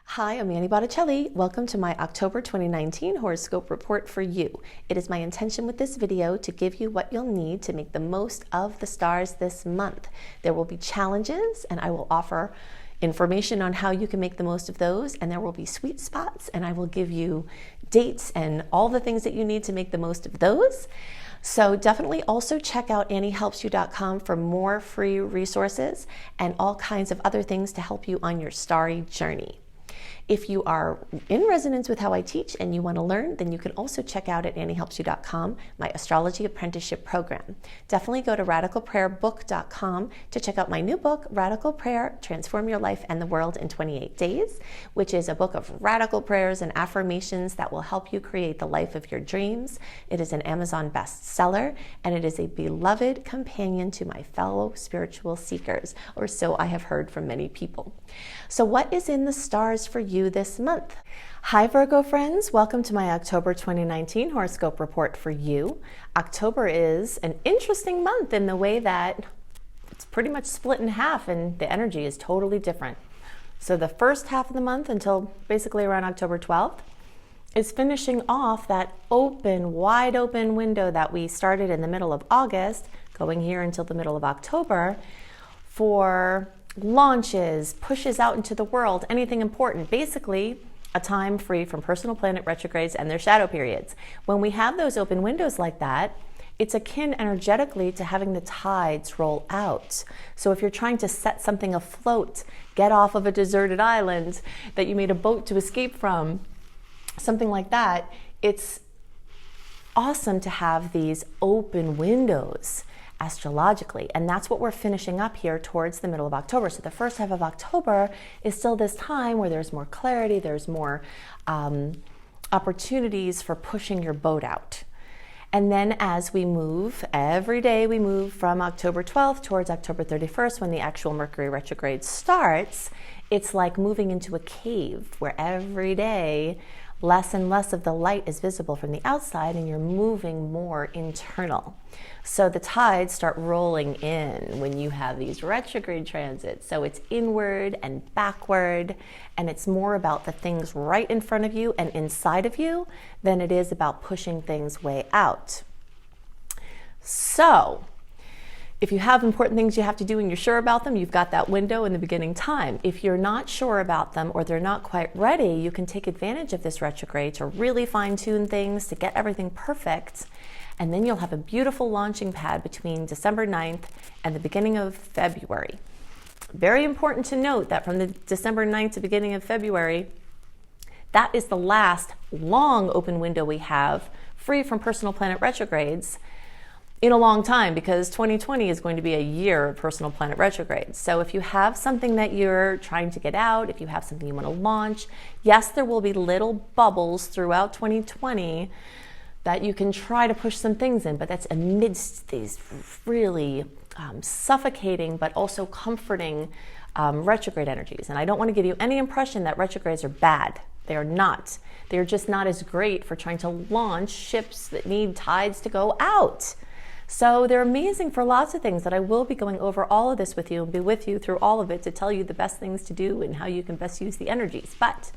Hi, I'm Manny Botticelli. Welcome to my October 2019 horoscope report for you. It is my intention with this video to give you what you'll need to make the most of the stars this month. There will be challenges, and I will offer information on how you can make the most of those, and there will be sweet spots, and I will give you dates and all the things that you need to make the most of those. So definitely also check out anniehelpsyou.com for more free resources and all kinds of other things to help you on your starry journey. If you are in resonance with how I teach and you want to learn, then you can also check out at anniehelpsyou.com my astrology apprenticeship program. Definitely go to radicalprayerbook.com to check out my new book, Radical Prayer, Transform Your Life and the World in 28 Days, which is a book of radical prayers and affirmations that will help you create the life of your dreams. It is an Amazon bestseller, and it is a beloved companion to my fellow spiritual seekers, or so I have heard from many people. So what is in the stars for you this month? Hi Virgo friends, welcome to my October 2019 horoscope report for you. October is an interesting month in the way that it's pretty much split in half and the energy is totally different. So the first half of the month until basically around October 12th is finishing off that wide open window that we started in the middle of August, going here until the middle of October for launches, pushes out into the world, anything important, basically a time free from personal planet retrogrades and their shadow periods. When we have those open windows like that, it's akin energetically to having the tides roll out. So if you're trying to set something afloat, get off of a deserted island that you made a boat to escape from, something like that, it's awesome to have these open windows astrologically, and that's what we're finishing up here towards the middle of October. So the first half of October is still this time where there's more clarity, there's more opportunities for pushing your boat out. And then as we move, every day we move from October 12th towards October 31st when the actual Mercury retrograde starts. It's like moving into a cave where every day less and less of the light is visible from the outside and you're moving more internal. So the tides start rolling in when you have these retrograde transits. So it's inward and backward, and it's more about the things right in front of you and inside of you than it is about pushing things way out. So if you have important things you have to do and you're sure about them, you've got that window in the beginning time. If you're not sure about them or they're not quite ready, you can take advantage of this retrograde to really fine-tune things, to get everything perfect, and then you'll have a beautiful launching pad between December 9th and the beginning of February. Very important to note that from the December 9th to beginning of February, that is the last long open window we have free from personal planet retrogrades in a long time, because 2020 is going to be a year of personal planet retrogrades. So if you have something that you're trying to get out, if you have something you want to launch, yes, there will be little bubbles throughout 2020 that you can try to push some things in, but that's amidst these really suffocating but also comforting retrograde energies. And I don't want to give you any impression that retrogrades are bad. They are not. They're just not as great for trying to launch ships that need tides to go out. So they're amazing for lots of things that I will be going over all of this with you and be with you through all of it to tell you the best things to do and how you can best use the energies. But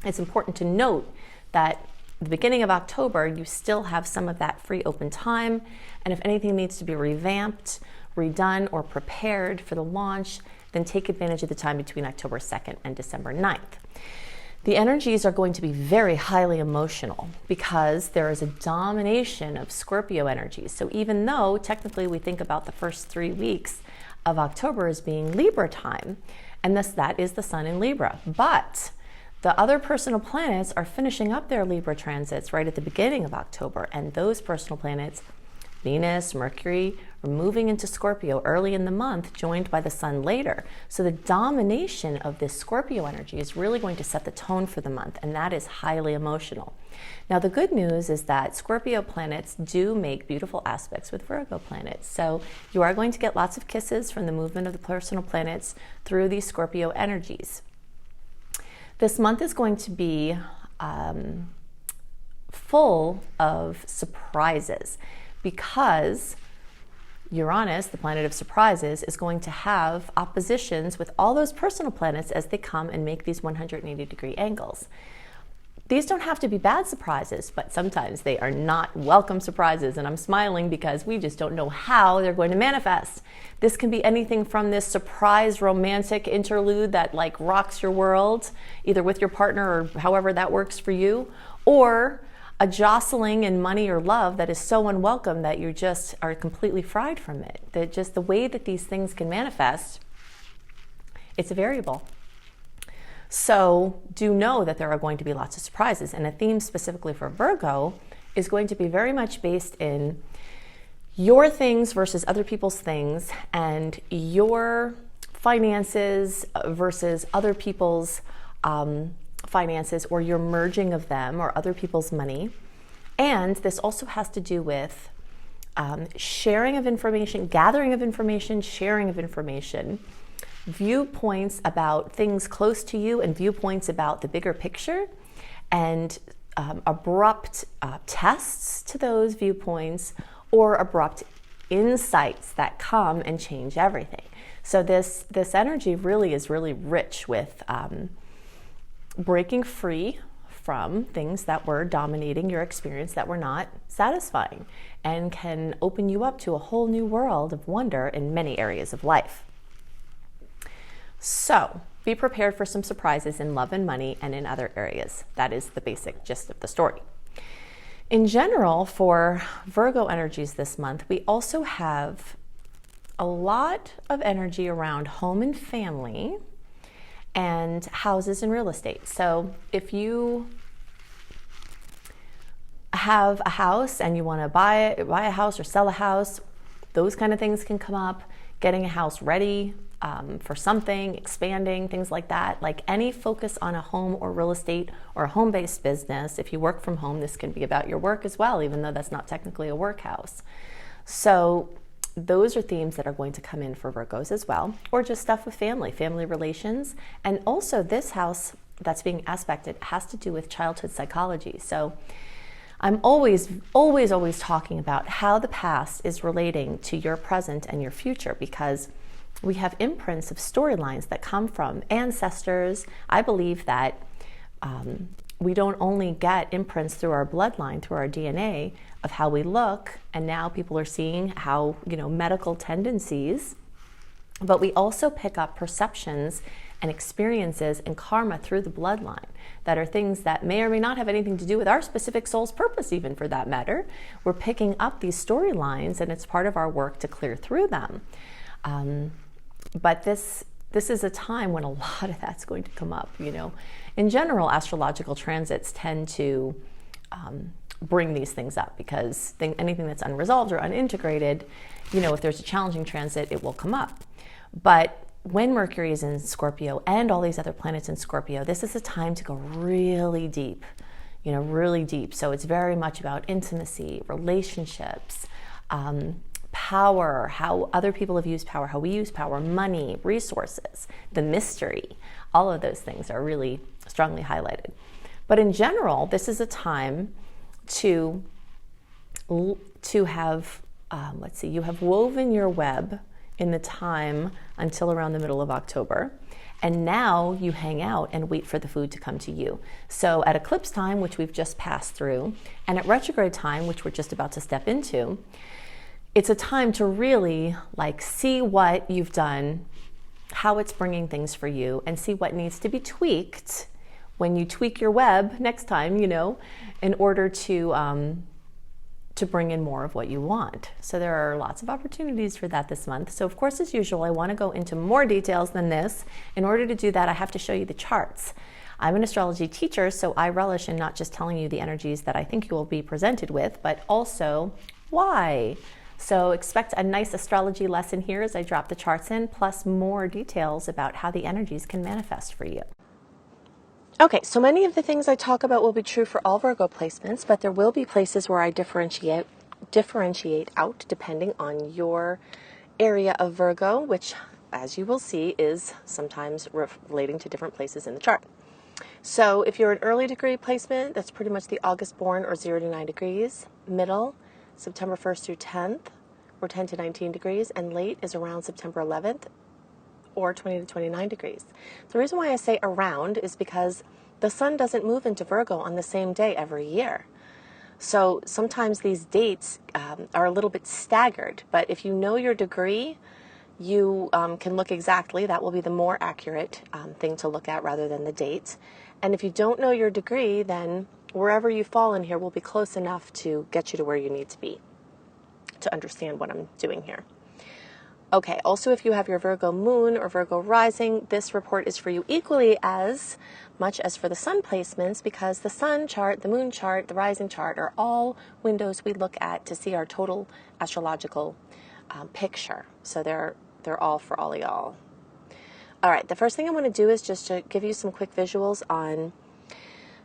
it's important to note that at the beginning of October, you still have some of that free open time. And if anything needs to be revamped, redone, or prepared for the launch, then take advantage of the time between October 2nd and December 9th. The energies are going to be very highly emotional because there is a domination of Scorpio energies. So even though technically we think about the first 3 weeks of October as being Libra time, and thus that is the sun in Libra, but the other personal planets are finishing up their Libra transits right at the beginning of October, and those personal planets, Venus, Mercury, are moving into Scorpio early in the month, joined by the sun later. So the domination of this Scorpio energy is really going to set the tone for the month, and that is highly emotional. Now, the good news is that Scorpio planets do make beautiful aspects with Virgo planets. So you are going to get lots of kisses from the movement of the personal planets through these Scorpio energies. This month is going to be full of surprises, because Uranus, the planet of surprises, is going to have oppositions with all those personal planets as they come and make these 180-degree angles. These don't have to be bad surprises, but sometimes they are not welcome surprises, and I'm smiling because we just don't know how they're going to manifest. This can be anything from this surprise romantic interlude that like rocks your world, either with your partner or however that works for you, or a jostling in money or love that is so unwelcome that you just are completely fried from it. That just the way that these things can manifest, it's a variable. So do know that there are going to be lots of surprises, and a theme specifically for Virgo is going to be very much based in your things versus other people's things, and your finances versus other people's finances, or your merging of them or other people's money. And this also has to do with sharing of information, gathering of information, sharing of information, viewpoints about things close to you and viewpoints about the bigger picture, and abrupt tests to those viewpoints, or abrupt insights that come and change everything. So this energy really is really rich with breaking free from things that were dominating your experience that were not satisfying, and can open you up to a whole new world of wonder in many areas of life. So be prepared for some surprises in love and money and in other areas. That is the basic gist of the story. In general, for Virgo energies this month, we also have a lot of energy around home and family and houses and real estate. So if you have a house and you want to buy a house or sell a house, those kind of things can come up. Getting a house ready for something, expanding, things like that. Like any focus on a home or real estate or a home-based business. If you work from home, this can be about your work as well, even though that's not technically a work house. So those are themes that are going to come in for Virgos as well, or just stuff with family relations. And also this house that's being aspected has to do with childhood psychology. So I'm always talking about how the past is relating to your present and your future, because we have imprints of storylines that come from ancestors. I believe that we don't only get imprints through our bloodline, through our DNA of how we look, and now people are seeing how, medical tendencies, but we also pick up perceptions and experiences and karma through the bloodline that are things that may or may not have anything to do with our specific soul's purpose, even for that matter. We're picking up these storylines, and it's part of our work to clear through them. But this is a time when a lot of that's going to come up. In general, astrological transits tend to bring these things up, because anything that's unresolved or unintegrated, if there's a challenging transit, it will come up. But when Mercury is in Scorpio and all these other planets in Scorpio, this is a time to go really deep, really deep. So it's very much about intimacy, relationships, power, how other people have used power, how we use power, money, resources, the mystery. All of those things are really strongly highlighted. But in general, this is a time to have, you have woven your web in the time until around the middle of October. And now you hang out and wait for the food to come to you. So at eclipse time, which we've just passed through, and at retrograde time, which we're just about to step into, it's a time to really see what you've done, how it's bringing things for you, and see what needs to be tweaked when you tweak your web next time, in order to bring in more of what you want. So there are lots of opportunities for that this month. So of course, as usual, I want to go into more details than this. In order to do that, I have to show you the charts. I'm an astrology teacher, so I relish in not just telling you the energies that I think you will be presented with, but also why. So expect a nice astrology lesson here as I drop the charts in, plus more details about how the energies can manifest for you. Okay, so many of the things I talk about will be true for all Virgo placements, but there will be places where I differentiate out depending on your area of Virgo, which, as you will see, is sometimes relating to different places in the chart. So if you're an early degree placement, that's pretty much the August born or 0 to 9 degrees. Middle, September 1st through 10th, or 10 to 19 degrees, and late is around September 11th or 20 to 29 degrees. The reason why I say around is because the sun doesn't move into Virgo on the same day every year. So sometimes these dates are a little bit staggered, but if you know your degree, you can look exactly. That will be the more accurate thing to look at rather than the date. And if you don't know your degree, then wherever you fall in here will be close enough to get you to where you need to be to understand what I'm doing here. Okay, also if you have your Virgo moon or Virgo rising, this report is for you equally as much as for the sun placements, because the sun chart, the moon chart, the rising chart are all windows we look at to see our total astrological picture. So they're all for all of y'all. All right, the first thing I want to do is just to give you some quick visuals on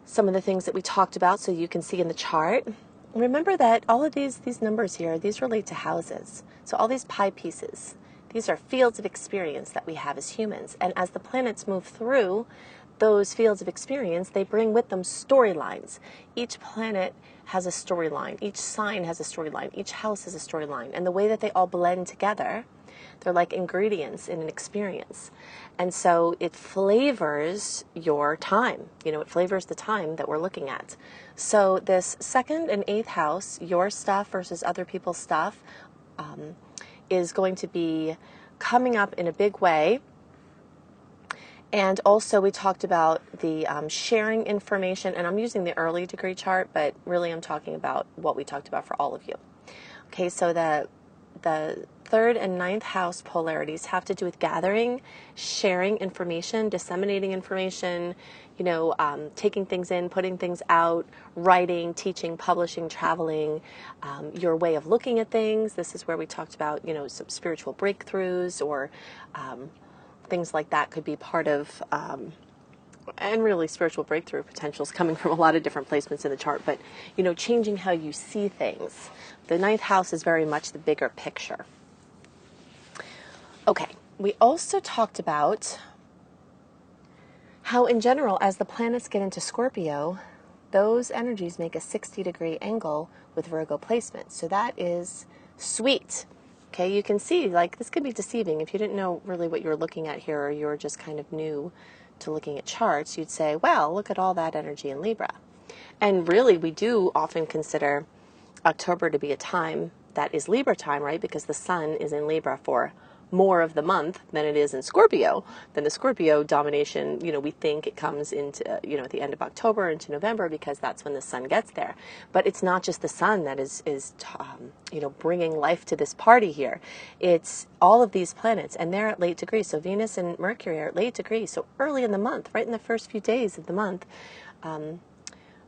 some of the things that we talked about so you can see in the chart. Remember that all of these numbers here, these relate to houses. So all these pie pieces, these are fields of experience that we have as humans. And as the planets move through those fields of experience, they bring with them storylines. Each planet has a storyline. Each sign has a storyline. Each house has a storyline. And the way that they all blend together, they're like ingredients in an experience. And so it flavors your time. You know, it flavors the time that we're looking at. So this 2nd and 8th house, your stuff versus other people's stuff, is going to be coming up in a big way. And also we talked about the sharing information, and I'm using the early degree chart, but really I'm talking about what we talked about for all of you. Okay, so the 3rd and 9th house polarities have to do with gathering, sharing information, disseminating information, you know, taking things in, putting things out, writing, teaching, publishing, traveling, your way of looking at things. This is where we talked about, you know, some spiritual breakthroughs or things like that could be part of, and really spiritual breakthrough potentials coming from a lot of different placements in the chart, but, you know, changing how you see things. The 9th house is very much the bigger picture. Okay, we also talked about how in general, as the planets get into Scorpio, those energies make a 60-degree angle with Virgo placement. So that is sweet. Okay, you can see, like, this could be deceiving. If you didn't know really what you were looking at here, or you were just kind of new to looking at charts, you'd say, well, look at all that energy in Libra. And really, we do often consider October to be a time that is Libra time, right? Because the sun is in Libra for more of the month than it is in Scorpio. Then the Scorpio domination, you know, we think it comes into, you know, at the end of October into November, because that's when the sun gets there. But it's not just the sun that is you know, bringing life to this party here. It's all of these planets, and they're at late degrees. So Venus and Mercury are at late degrees. So early in the month, right in the first few days of the month,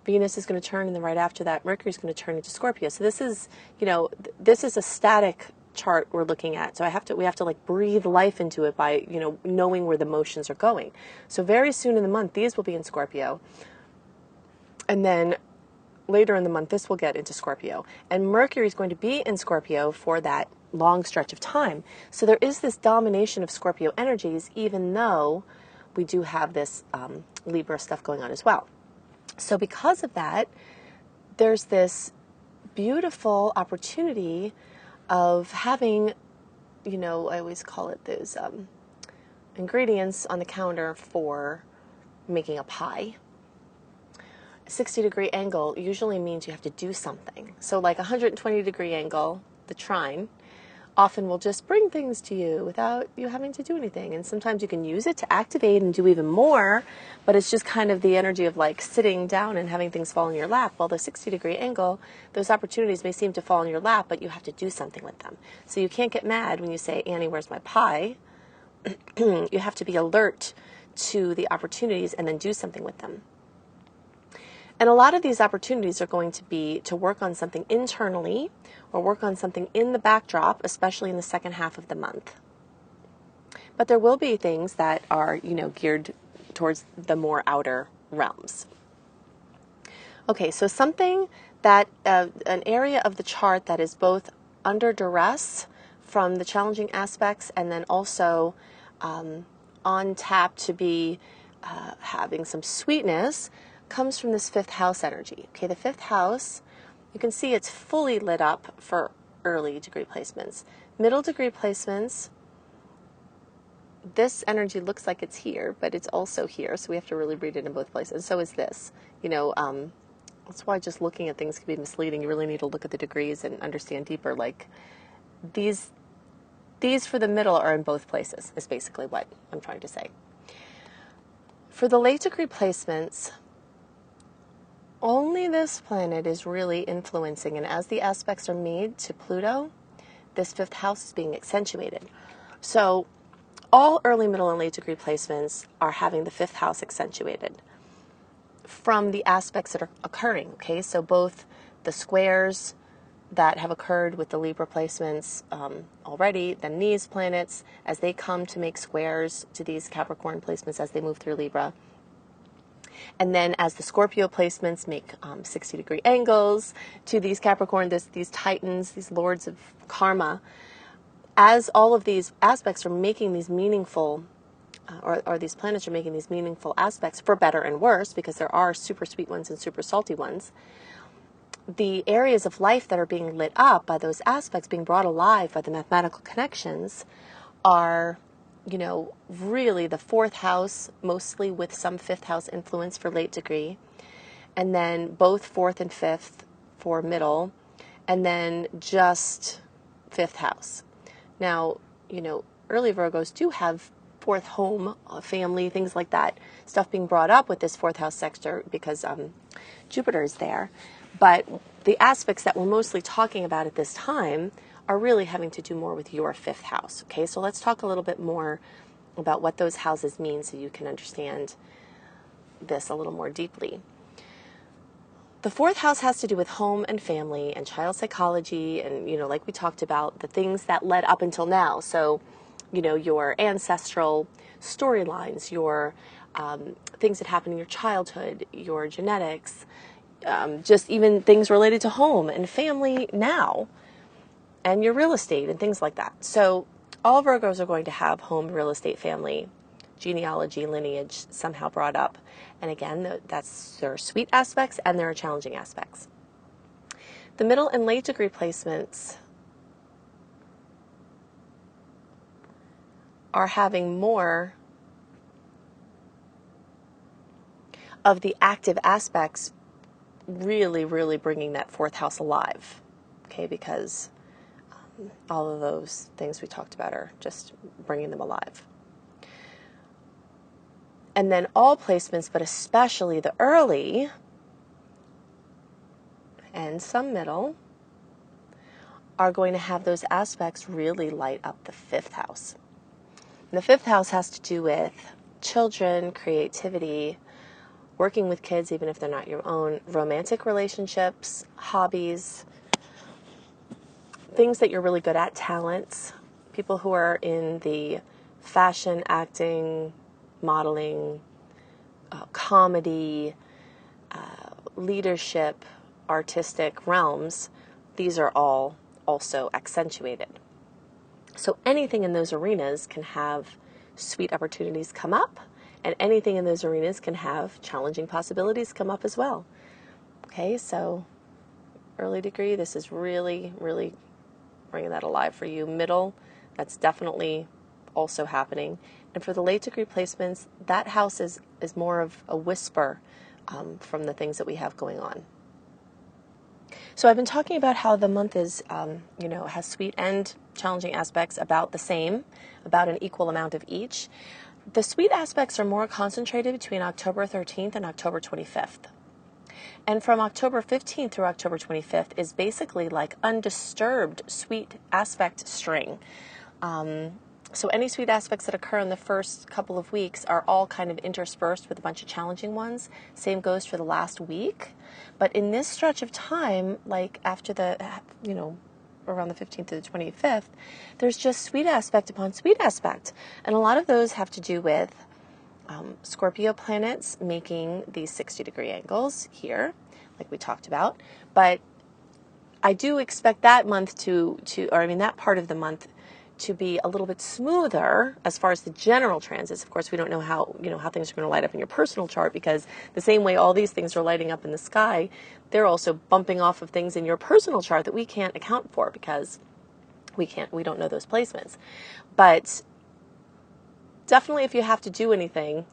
Venus is going to turn, and then right after that, Mercury is going to turn into Scorpio. So this is, you know, this is a static chart we're looking at. So we have to like breathe life into it by, you know, knowing where the motions are going. So very soon in the month, these will be in Scorpio. And then later in the month, this will get into Scorpio. And Mercury is going to be in Scorpio for that long stretch of time. So there is this domination of Scorpio energies, even though we do have this Libra stuff going on as well. So because of that, there's this beautiful opportunity of having, you know, I always call it those ingredients on the counter for making a pie. A 60-degree angle usually means you have to do something. So like a 120-degree angle, the trine, often will just bring things to you without you having to do anything. And sometimes you can use it to activate and do even more, but it's just kind of the energy of like sitting down and having things fall in your lap. While the 60-degree angle, those opportunities may seem to fall in your lap, but you have to do something with them. So you can't get mad when you say, Annie, where's my pie? You have to be alert to the opportunities and then do something with them. And a lot of these opportunities are going to be to work on something internally or work on something in the backdrop, especially in the second half of the month. But there will be things that are, you know, geared towards the more outer realms. Okay, so something that, an area of the chart that is both under duress from the challenging aspects and then also on tap to be having some sweetness comes from this 5th house energy. Okay, the 5th house, you can see it's fully lit up for early degree placements. Middle degree placements, this energy looks like it's here, but it's also here, so we have to really read it in both places. So is this. That's why just looking at things can be misleading. You really need to look at the degrees and understand deeper. Like these for the middle are in both places, is basically what I'm trying to say. For the late degree placements, only this planet is really influencing, and as the aspects are made to Pluto, this fifth house is being accentuated. So all early, middle, and late degree placements are having the fifth house accentuated from the aspects that are occurring, okay? So both the squares that have occurred with the Libra placements already, then these planets, as they come to make squares to these Capricorn placements as they move through Libra, and then as the Scorpio placements make 60-degree angles to these Capricorn, these titans, these lords of karma, as all of these aspects are making these meaningful, or these planets are making these meaningful aspects for better and worse, because there are super sweet ones and super salty ones, the areas of life that are being lit up by those aspects, being brought alive by the mathematical connections, are, really the fourth house, mostly with some fifth house influence for late degree, and then both fourth and fifth for middle, and then just fifth house. Now, early Virgos do have fourth home, family, things like that, stuff being brought up with this fourth house sector because Jupiter is there. But the aspects that we're mostly talking about at this time are really having to do more with your fifth house. Okay, so let's talk a little bit more about what those houses mean so you can understand this a little more deeply. The fourth house has to do with home and family and child psychology and, like we talked about, the things that led up until now. So, your ancestral storylines, your things that happened in your childhood, your genetics, just even things related to home and family now, and your real estate and things like that. So all Virgos are going to have home, real estate, family, genealogy, lineage somehow brought up. And again, there are sweet aspects and there are challenging aspects. The middle and late degree placements are having more of the active aspects really, really bringing that fourth house alive, okay, because all of those things we talked about are just bringing them alive. And then all placements, but especially the early and some middle, are going to have those aspects really light up the fifth house. And the fifth house has to do with children, creativity, working with kids, even if they're not your own, romantic relationships, hobbies, things that you're really good at, talents, people who are in the fashion, acting, modeling, comedy, leadership, artistic realms, these are all also accentuated. So anything in those arenas can have sweet opportunities come up, and anything in those arenas can have challenging possibilities come up as well. Okay, so early degree, this is really, really bringing that alive for you. Middle, that's definitely also happening. And for the late degree placements, that house is more of a whisper from the things that we have going on. So I've been talking about how the month is, has sweet and challenging aspects about the same, about an equal amount of each. The sweet aspects are more concentrated between October 13th and October 25th. And from October 15th through October 25th is basically like undisturbed sweet aspect string. So any sweet aspects that occur in the first couple of weeks are all kind of interspersed with a bunch of challenging ones. Same goes for the last week. But in this stretch of time, like after the, around the 15th to the 25th, there's just sweet aspect upon sweet aspect. And a lot of those have to do with Scorpio planets making these 60-degree angles here, like we talked about. But I do expect that month that part of the month to be a little bit smoother as far as the general transits. Of course, we don't know how, how things are going to light up in your personal chart, because the same way all these things are lighting up in the sky, they're also bumping off of things in your personal chart that we can't account for because we don't know those placements. But definitely if you have to do anything,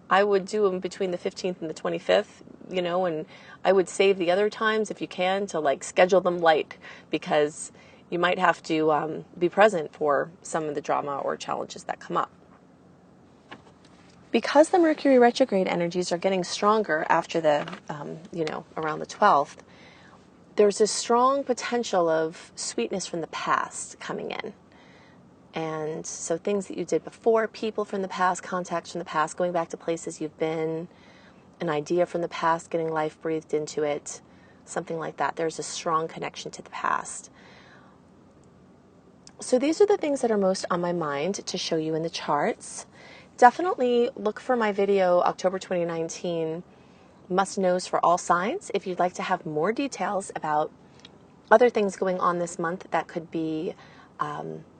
I would do them between the 15th and the 25th, and I would save the other times if you can to like schedule them light, because you might have to be present for some of the drama or challenges that come up. Because the Mercury retrograde energies are getting stronger after the, around the 12th, there's a strong potential of sweetness from the past coming in. And so things that you did before, people from the past, contacts from the past, going back to places you've been, an idea from the past, getting life breathed into it, something like that. There's a strong connection to the past. So these are the things that are most on my mind to show you in the charts. Definitely look for my video, October 2019, Must Knows for All Signs, if you'd like to have more details about other things going on this month that could be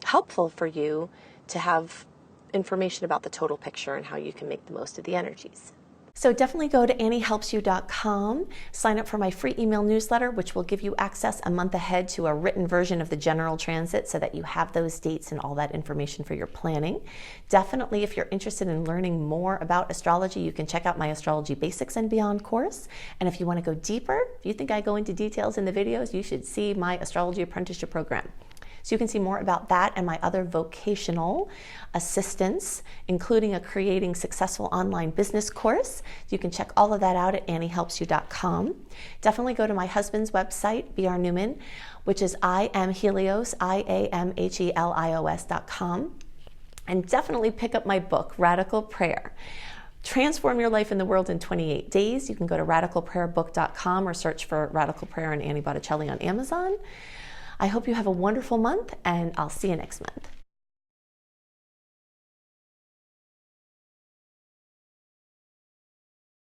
helpful for you to have information about the total picture and how you can make the most of the energies. So definitely go to AnnieHelpsYou.com, sign up for my free email newsletter, which will give you access a month ahead to a written version of the general transit so that you have those dates and all that information for your planning. Definitely, if you're interested in learning more about astrology, you can check out my Astrology Basics and Beyond course. And if you want to go deeper, if you think I go into details in the videos, you should see my Astrology Apprenticeship program. So you can see more about that and my other vocational assistance, including a Creating Successful Online Business course. You can check all of that out at AnnieHelpsYou.com. Definitely go to my husband's website, B.R. Newman, which is IamHelios, IamHelios.com. And definitely pick up my book, Radical Prayer. Transform your life in the world in 28 days. You can go to radicalprayerbook.com or search for Radical Prayer and Annie Botticelli on Amazon. I hope you have a wonderful month, and I'll see you next month.